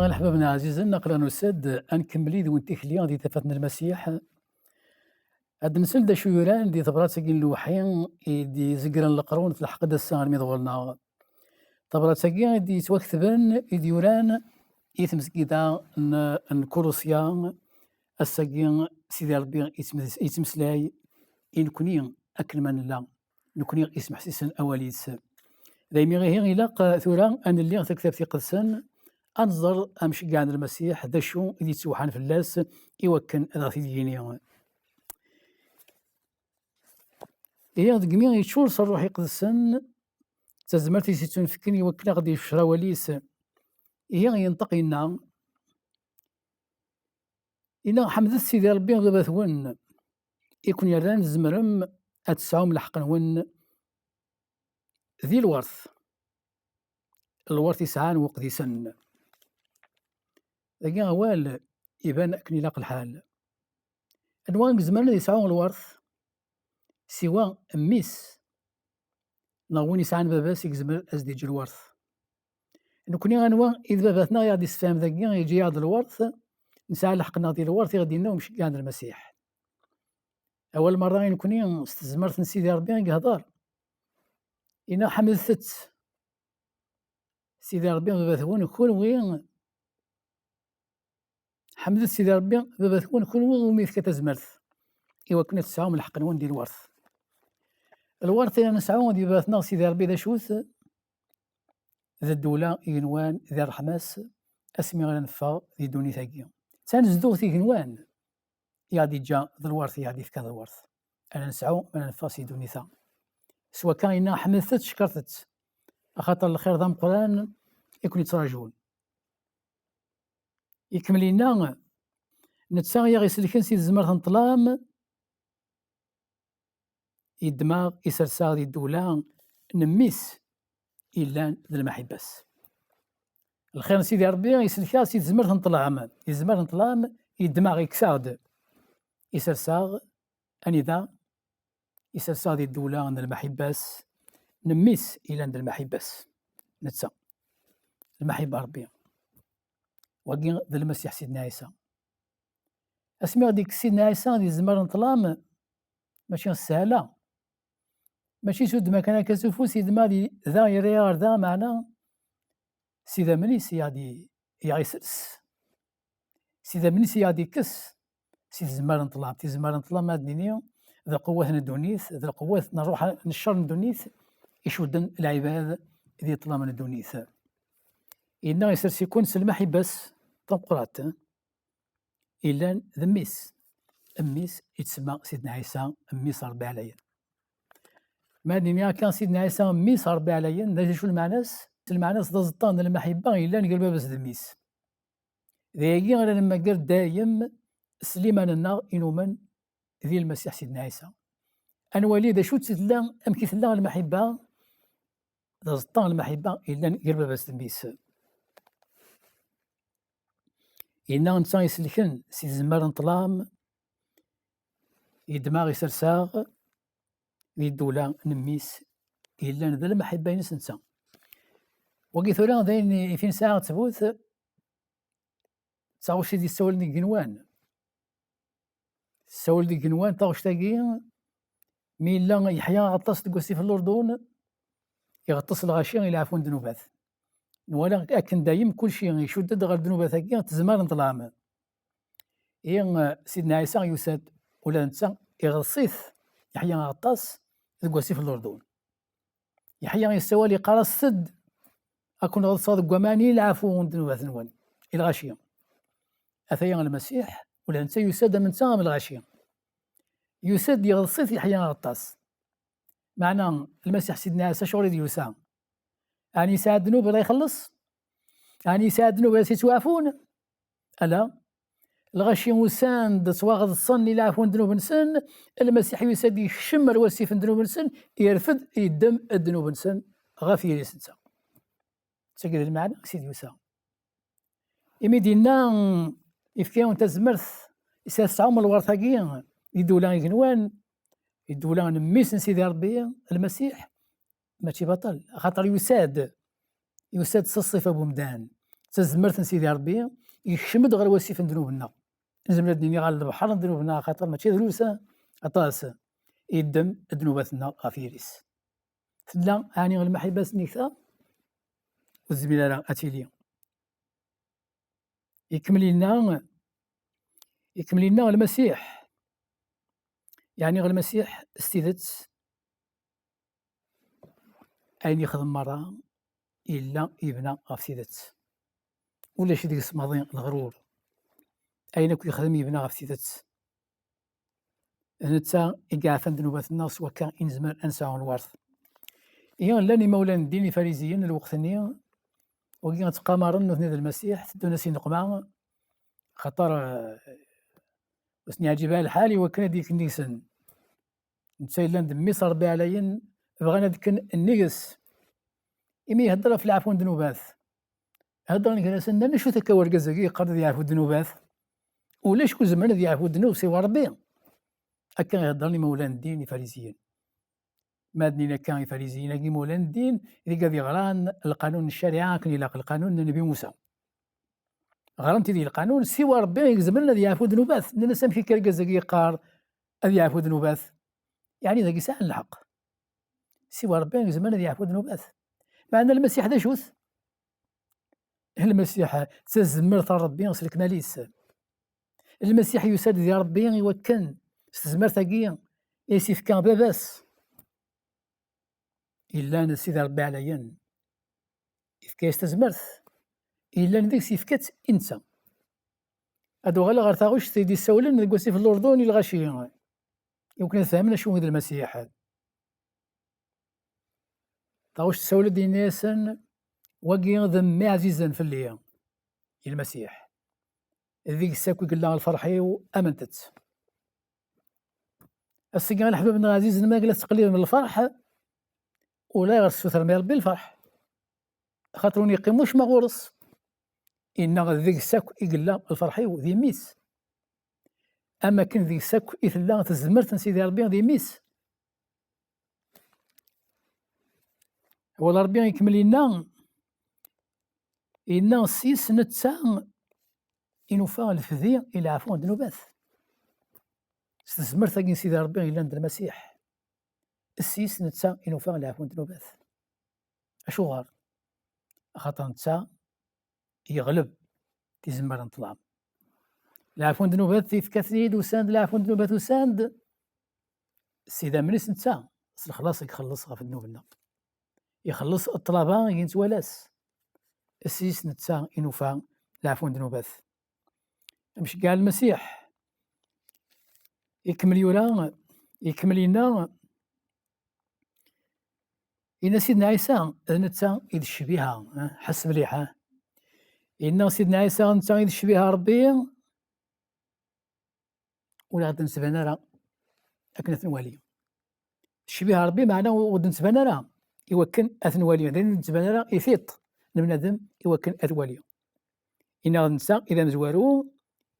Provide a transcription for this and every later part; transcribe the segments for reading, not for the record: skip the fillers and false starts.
أيها الأحباب العزيزين، نقرأ نسد أنكملي ذو انتخليان دي تفتنا المسيح. هاد نسل دا شويران دي تبرات ساكين لوحين دي زقران القرون في الحق دا السان ميضغولنا. تبرات ساكين دي توكثبن يوران يتمس كدا نكروسيان الساكين سيدي ربي يتمسلاي إن كوني أكل من لا نكوني اسم حسيسن أوليس دايما غير إلاق ثورا أن اللي تكتب في قدسن أنظر أمشي قاعد المسيح دا شو إذا تسوحان في اللاس يوكن إذا في ديني إيا دقمي يشور صروح يقدسن تزمرتي سيتون فكني يوكن غادي يفشرا وليس إيا ينطقي لنا إلا حمد سيدي ربي غابا ثون يكون يران زمرم أتسعوم الحق ون ذي الورث يسعان وقديسن ذاك غوال يبان أكني لاق الحال أنواع زمان يسعون الورث سوا ميس نغون يسعان باباس يكزمر أزديج الورث نكوني غنوا إذا باباتنا غادي يسفهم ذاك يجي هذا الورث نسعى الحق ديال الورث غادي لنا ومشي كاع المسيح. أول مرة نكوني استزمرت نسيدي ربي يهضر إنا حملت سيدي ربي باباثون كل وين حمدت سيدي ربي باباثون كل وين وميث كتزمرت إوا كنا تسعوم الحق نون ديال الورث إلا نسعوم ديال باباثنا سيدي ربي ذا شوث ذا الدولة ينوان ذا الرحماس أسمي غير نفا ذي دوني ثاقيا تنزدو في ينوان يادي جا ذا الورث يادي في كذا الورث أنا نسعو من نفا سي دوني ثا سوا كان إنا حملت شكرتت أخاطر الخير ذا القرآن يكون يتراجعون يكمل لنا نتساغي غيسلكن سيد زمرة نطلام يدماغ يسرساغ دي الدولة نميس إلا ذا المحبس الخير سيدي ربي يسلكا سيد زمرة نطلام يزمر نطلام يدماغ يكساغ يسرساغ أنذا يسرساغ دي الدولة ذا المحبس نميس إلا ذا المحبس نتسا المحبة ربي وكي ذا المسيح سيدنا عيسى اسمي ديك سيدنا عيسى دي زمر نطلام ماشي سهلة ماشي سود ما كان كسوفو سيد مالي ذا يريار ذا معنا سيدا منيس يادي يعيسس سيدا منيس يادي كس سيد زمر نطلام تي زمر نطلام هاد ذا قوة ندونيث ذا قوة نروح نشر ندونيث يشودن العباد ذي طلام ندونيث إنا يسرس يكون سلمحي بس طنقرات إلا ذميس أميس يتسمى سيدنا عيسى أميس ربي عليا ما دنيا كان سيدنا عيسى أميس ربي عليا دا شو المعناس ذا زطان المحبة إلا نقلبها بس ذميس ذاكي أنا لما قلت دايم سليمان النار إنومن ذي المسيح سيدنا عيسى أنا ولي دا شو تسلا أمكي ثلا المحبة ذا زطان المحبة إلا نقلبها بس ذميس إنا نتا يسلكن سي زمار نطلام يدماغ يسرساغ ذي الدولة نميس إلا ذا المحبة ينس نتا وكي ثورا ذاين فين ساعة تفوت تاغوش دي السول دي قنوان السول دي قنوان تاغوش تاقي ميلا يحيى غطاس تقوسي في الأردن يغطس الغاشي يلعفون ذنوبات ولا أكن دايم كل شيء يشدد غير ذنوبات هكا تزمار نطلام سيدنا عيسى يساد ولا نتا يغصيث يحيى غطاس تقوسي في الأردن يحيى يسوالي قرا السد أكون غطس قماني العفو ذنوبات نوان الغاشية أثيا المسيح ولا نتا يساد من تام الغاشية يساد يغصيث يحيى غطاس معنى المسيح سيدنا عيسى شغل ديال يسام يعني يساعد ذنوب لا يخلص يعني يساعد ذنوب يتوافون ألا الغشي وسان تواغض الصن إلى عفون ذنوب نسن المسيح يساد يشمر وسيف ذنوب نسن يرفد يدم الذنوب نسن غافير يسنسا تسجل المعنى سيدي يسام يمدينا يفكيون تزمرث يساس عمر الورثاقيين يدولا يغنوان يدولا نميس سيدي ربي المسيح ماشي بطل خاطر يساد صصف أبو مدان تزمرت سيدي ربي يكشمد غير وسيف ذنوبنا، نزمر الدنيا غير البحر ذنوبنا، خاطر ماشي دروسة أطاس يدم ذنوباتنا غافيريس تلا عاني غير المحبة سنيكتا والزميلة أتيلي يكمل لنا المسيح، يعني غير المسيح استيدت أين يخدم مرة إلا يبنى غف سيدت ولا شي ديك السماضين الغرور أين كل يخدم يبنى غف سيدت نتا يقعفن ذنوبات الناس وكان إنزمر أنساهم الورث لاني مولانا الدين الفارسيين الوقتني وكي غتقامرن نوث المسيح تدونا سي نقمة خاطر وسني عجيبها الحال وكان ديك النيسان نتا إلا ندمي صار بها عليا بغانا ديك النيس إمي يهضر في العفو ذنوبات هضر لك أنا سنة شو تكا ورقزاكي قرض يعفو الذنوبات ولا شكون زمان يعفو الذنوب سي ربي هكا يهضرني مولانا الدين الفارسيين مادنينا كان الفارسيين كي مولانا الدين اللي قاعد يغران القانون الشريعة كان يلاقي القانون النبي موسى غرانتي ديال القانون سوى ربي يلزم لنا يعفو الذنوبات لأن سامحي كالكازاكي قار أذ يعفو الذنوبات يعني ذاك ساعة الحق سوى ربي يلزم لنا يعفو الذنوبات مع أن المسيح دا شوث المسيح تزمرت ربي يصلك ماليس المسيح يساد ديال ربي يوكن استزمرت كيا يسيف كان باباس إلا نسيد ربي عليا إفكا يستزمرت إلا نديك سيفكات إنت هادو غالا غير تاغوش سيدي السولن نقول في الأردن الغاشي يمكن فهمنا شنو هذا المسيح هذا تاغوش تسول دي ناسن وكي ذمي عزيزا في الليل المسيح ذيك الساكو قال لها الفرحي وأمنتت السيقان الحباب بن عزيز ما قالت تقليل من الفرح ولا يغرس ثرمي ربي الفرح خاطرون يقيموش ما غورس إن ذيك الساكو يقلا الفرحي وذي ميس أما كان ذيك الساكو إثلا تزمرت سيدي ربي ذي ميس ولا ربي يكمل لنا إن سيس نتسا إنوفا الفذي إلى عفو ذنوبات استثمرت كين سيدي ربي إلا عند المسيح السيس نتسا إنوفا العفو ذنوبات أشو غار خاطر نتسا يغلب تيزمر نطلع العفو ذنوبات تيفكاثيد وساند العفو ذنوبات وساند السيدة منيس نتسا خلاص يخلصها في ذنوبنا يخلص الطلبة ينتوالاس السيس نتسا إنوفا العفو ذنوبات مش كاع المسيح يكمل يورا يكمل لنا إن سيدنا عيسى نتا إذ شبيها حس مليحة إن سيدنا عيسى نتا إذ شبيها ربي ولا غادي نسبنا راه أكن ثنوالي شبيها ربي معناه ود نسبنا راه يوكن أثنوالي غادي نسبنا راه يفيط بنادم يوكن أثوالي إن غادي نتا إذا مزوارو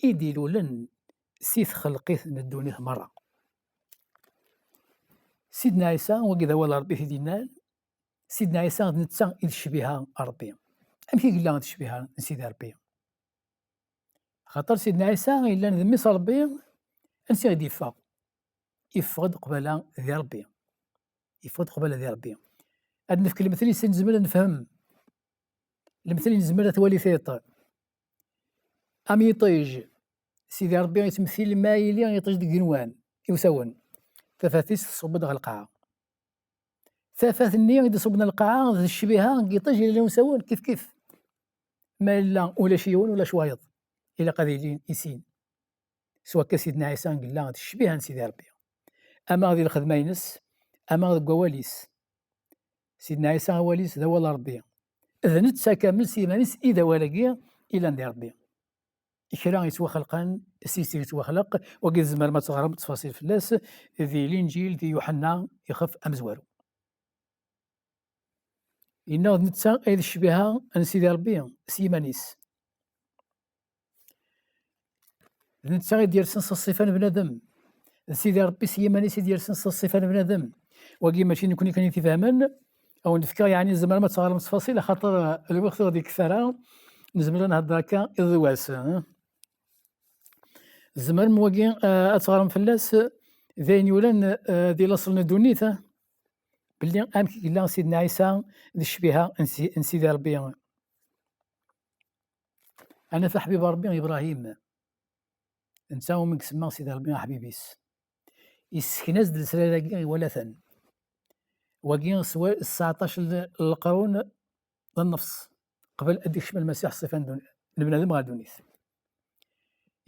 يديروا لن سيث خلقيت ندونيه مرة سيدنا عيسى وكذا ولا ربي في دينال سيدنا عيسى نتا إذ شبيها ربي أمشي قال لها تشبيها سيدي ربي خاطر سيدنا عيسى إلا نذمي ربي أنسي غادي يفقد قبالة ذي ربي يفقد قبالة ذي ربي هاد نفك المثل نزمل نفهم المثل نزمل توالي ثيط أم يطيج سيدي ربي يتمثل مايلي يطيج ديك جنوان يوسون ثلاثيس تصبد على القاعة ثلاثة النية إذا صبنا القاعة الشبيهة يطيج إلى يسون كيف ما لا ولا شيون ولا شوايض إلا قذيلين يسين سواء كسيدنا عيسى قال لا الشبيهة سيدي ربي أما هذه الخدمة ينس أما هذا قواليس سيدنا عيسى واليس ذا ولا ربي إذا نتسا كامل سيمانيس إذا ولقيا إلا ندير ربي إكرا يتوا خلقان السيسي يتوا خلق وقيل زمر ما تغرب تفاصيل فلاس ذي الإنجيل ذي يوحنا يخف أمزوارو إنا نتسا إذا شبيها أن سيدي ربي سيمانيس نتسا يدير سنس الصفان بنادم سيدي ربي سيمانيس يدير سنس الصفان بنادم وقيل ماشي نكون كان يتفهمن أو نفكر يعني زمر ما تغرب تفاصيل خاطر الوقت غادي كثرة نزمر نهضر هكا إضواس الزمر مواكي أتغرم فلاس ذاين يولان ديال أصل دونيت بلي أمك إلا سيدنا عيسى ذي الشبيهة نسيدي ربي. أنا في حبيب ربي إبراهيم نتا من كسما سيدي ربي حبيبيس يسكناز د السلالاكي ولا ثان واكي سوا 19 القرون النفس قبل أديك شمال المسيح صفان البنادم غا دونيت.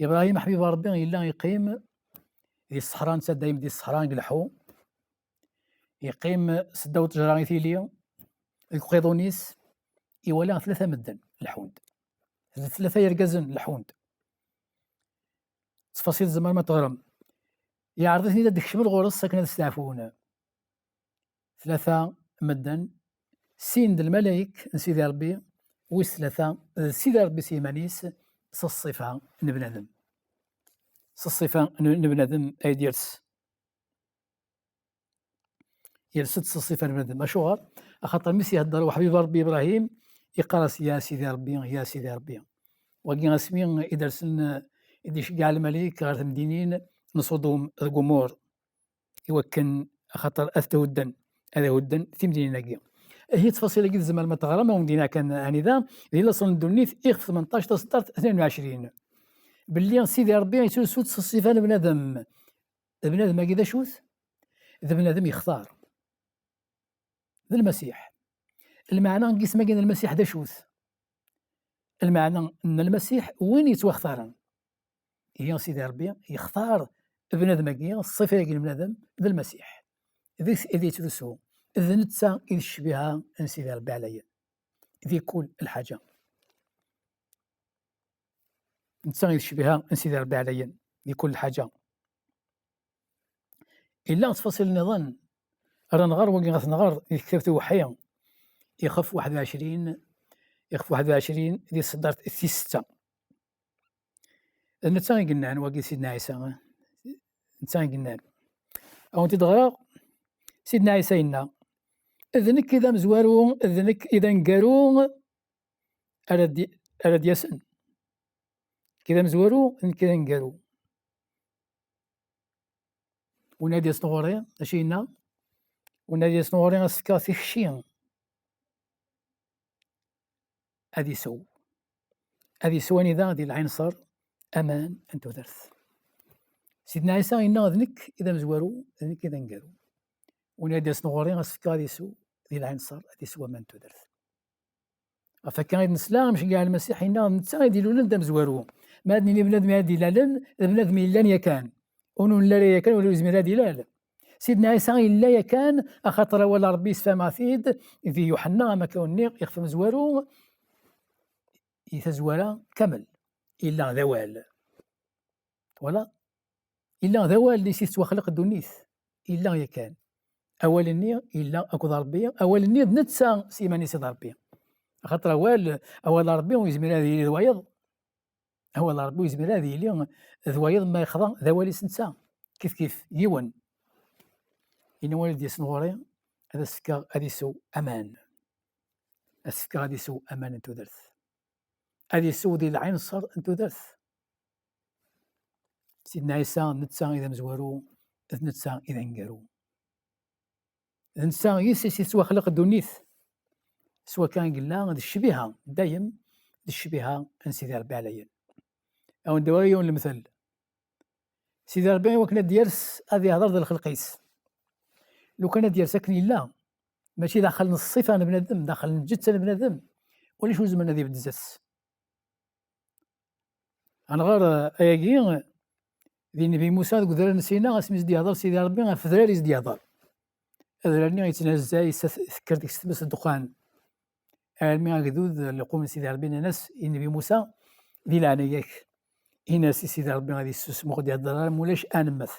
إبراهيم حبيب ربي إلا يقيم ديال الصحراء نتا دايم ديال الصحراء يقلحو يقيم سدا وتجرى إثيليا القيضونيس إيوالا 3 مدن الحوند 3 يركزن الحوند تفاصيل زمان ما تغرم يعرضني داك الشمال غورس ساكنة تستعفونا 3 مدن سين د الملايك نسيدي ربي ويس 3 سيدي ربي سيمانيس الصفة نبنادم الصفة نبنادم أي ديرس يرسد الصفة نبنادم أشوغر أخاطر ميسي يهدر وحبيب ربي إبراهيم يقرس يا سيدي ربي يا سيدي ربي وكي غاسمي إدرسن إديش كاع الملايك غير مدينين نصودهم القمور يوكن خاطر أثته الدن هذا هو الدن في مدينة هي تفاصيل كي زعما ما تغرم ومدينة كان هنذا إلا صن الدنيت إخ 18 تصدرت 22 باللي سيدي ربي يتوسوت الصفان بنادم كذا شوت إذا بنادم يختار ذا المسيح المعنى نقيس ما كان المسيح دا شوت المعنى أن المسيح وين يتوختار هي سيدي ربي يختار بنادم كي الصفة كي بنادم ذا المسيح إذا يتوسو إذا نتسا إذا الشبيهة نسيدي ربي عليا ذي كل الحاجة نتسا إذا الشبيهة نسيدي ربي عليا ذي كل حاجة إلا تفاصيل النظام راه نغار وكي غتنغار كتبت وحيا يخف 21 ديال صدرت في 6 نتا قلنا عن واقي سيدنا عيسى نتا قلنا أو أنت تغرى سيدنا عيسى إنا إذنك إذا مزوارو إذنك إذا نقارو أرد يسن كذا مزوارو إذنك إذا نقارو ونادي صنغوري أشينا ونادي صنغوري غاسكا في خشين هذه سواني ذا ديال العين صار أمان أنتو درث سيدنا عيسى إنا إذنك إذا مزوارو إذنك إذا نقارو ونادي صنغوري غاسكا هذه سو ديال العين صار هذه سوا أمان أنتو درث فكان غير نسلا مش كاع المسيح إنا نتا يديروا لنا دا مزوارو ما هادني بنادم هادي لا لن بنادم إلا يكان ونون لا يكان ولا يزمر هادي لا سيدنا عيسى إلا يكان أخاطر ولا ربي سفما فيد في يوحنا ما كوني يخف مزوارو يتزوارا كمل إلا ذوال ولا إلا ذوال اللي سيت وخلق الدنيث إلا يكان أولني إلا أكو ربي أولني نتسا سيماني سيد ربي خاطر أول ربي ويزمر هذه ذوايض أول ربي ويزمر هذه اللي ذوايض ما يخضع ذوالي سنسا كيف يون إن والد يسنغوري هذا السكا هذه سو أمان السكا هذه سو أمان أنتو درث هذه سو ديال العين صار أنتو درث سيدنا عيسى نتسا إذا مزوارو نتسا إذا نقارو نتسا يسي سوا خلق الدنيث سوا كان قلنا هذه الشبيهة دايم هذه الشبيهة أن سيدي ربي عليا أو ندوي المثل سيدي ربي وكنا ديرس هذه هضر ديال الخلقيس لو كان ديال ساكن لا ماشي داخل الصفه بنادم داخل الجثه بنادم ولا شو زمان هذه بدزاس انا غير اياكي ذي النبي موسى قدر نسينا اسمي زدي هضر سيدي ربي في ذراري زدي هضر ذراري يتنزع يسكر ديك بس الدخان علمي غدود اللي قوم سيدي ربي الناس النبي موسى ذي لعنيك هنا سيدي ربي غادي يسمو ديال الضرر مولاش انمث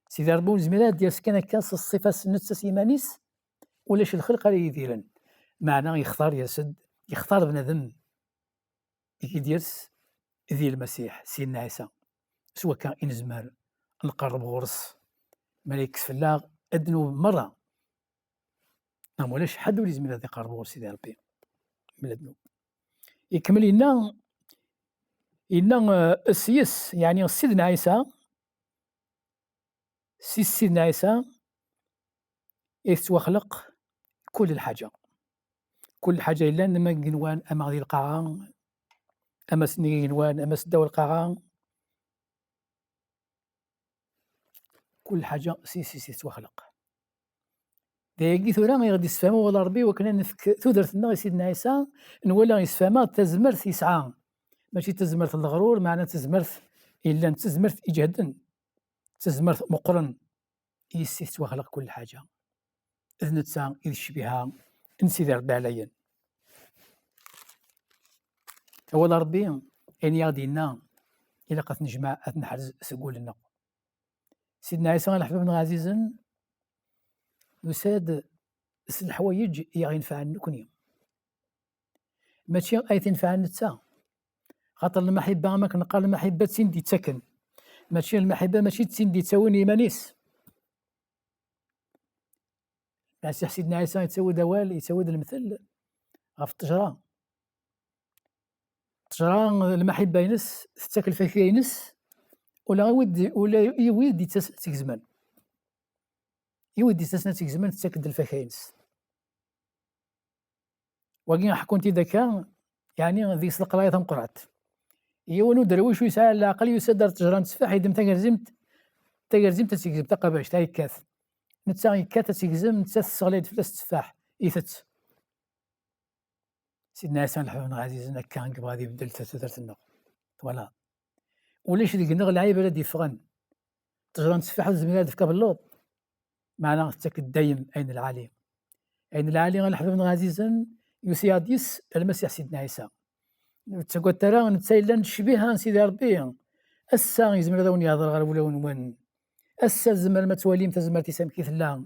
سيدي ربي وزميلات ديال سكان كاس الصفه نتسا سيمانيس ولاش الخلق اللي يديرن معناه يختار يسد يختار بنادم يديرس ذي المسيح سيدنا عيسى سوا كان إنزمار نقرب غرس ملك فلاغ أدنو مرة ولاش حد ولي زميلات يقرب غرس سيدي ربي من الذنوب يكمل لنا السيس يعني سيدنا عيسى سيدنا عيسى يتوخلق كل الحاجة، كل حاجة إلا نما قنوان أما غادي القاعة أما سني قنوان أما سداو القاعة كل حاجة توخلق. داياكي ثورا غادي يسفهمو والله ربي وكنا نفك تودرتنا سيدنا عيسى نولا يسفهمها تزمرت يسعى ماشي تزمرت الغرور معنا تزمرت إلا تزمرت إجهادا تزمرت مقرن توخلق كل حاجة إذ نتسا إذ شبيها نسيدي ربي عليا والله ربي يعني غادينا إلا قد نجمع نحرز سقول لنا سيدنا عيسى الحبيب بن عزيزا يساد الحوايج ينفع نكوني ماشي أي تنفع نتا خاطر المحبة ما كنقال المحبة تسندي تسكن ماشي المحبة ماشي تسندي تساوني مانيس سيدنا عيسى يتسود وال يتسود المثل غف التجرة المحبة ينس تاكل فيها ينس ولا يودي تكزمان يودي تسنى تكزمان تاكد الفاكهة ينس وكي نحكو انت ذاك يعني ذيك القراية تنقرات يونو درويش يسعى العقل يسدر تجران تسفاح يدم تاكرزمت تسكزم تقباش تاي كاث نتا كاث تسكزم نتا الصغليد فلاس تفاح يثت سيدنا عيسى الحبيب العزيز كان قبل غادي يبدل تثرت النغ فوالا وليش ديك النغ العيب الذي فغن تجران تسفاح الزميلات في كابلوط معنا تاك الدايم أين العالي الحبيب العزيز يسياديس المسيح سيدنا عيسى تقول ترى نتسايلان شبيها سيدي ربي أسا يزمر ذا ونياضر غير ولا ونوان أسا زمر ما تواليم تزمر تسام كيف لا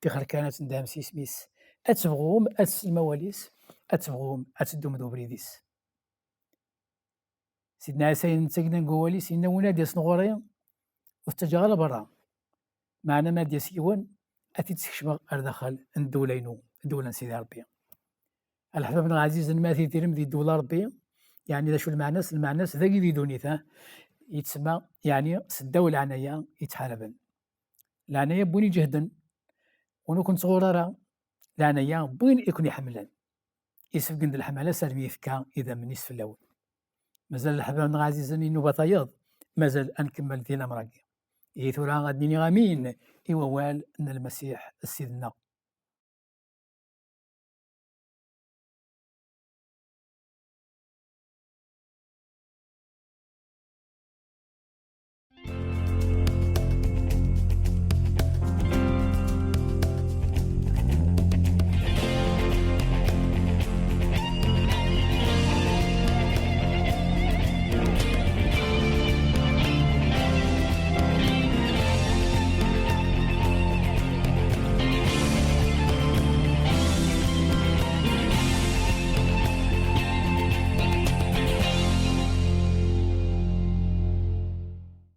تخر كانت ندام سيسميس أتبغوم المواليس أتبغوم أتدوم دوبريديس سيدنا عيسى نتساقنا نقواليس إنا ونادي صنغوريا وستجاغل برا معنا ما ديال سيوان أتي تسكشمغ أردخل ندولينو دولا سيدي ربي الحبيب العزيز الماثي تيرم ذي دولا ربي يعني ذا شو المعناس ذاكي ذي دونيته يتسمى يعني سداو العناية يتحاربن العناية بوين جهدا ونو كنت صغيرة العناية بوين يكون يحملن يسفقن الحملة سالمي يفكا إذا من نصف الأول مازال الحبيب العزيز إنو بطيض مازال أنكمل ذي الأمراكي ثورا غادي غامين إيوال أن المسيح سيدنا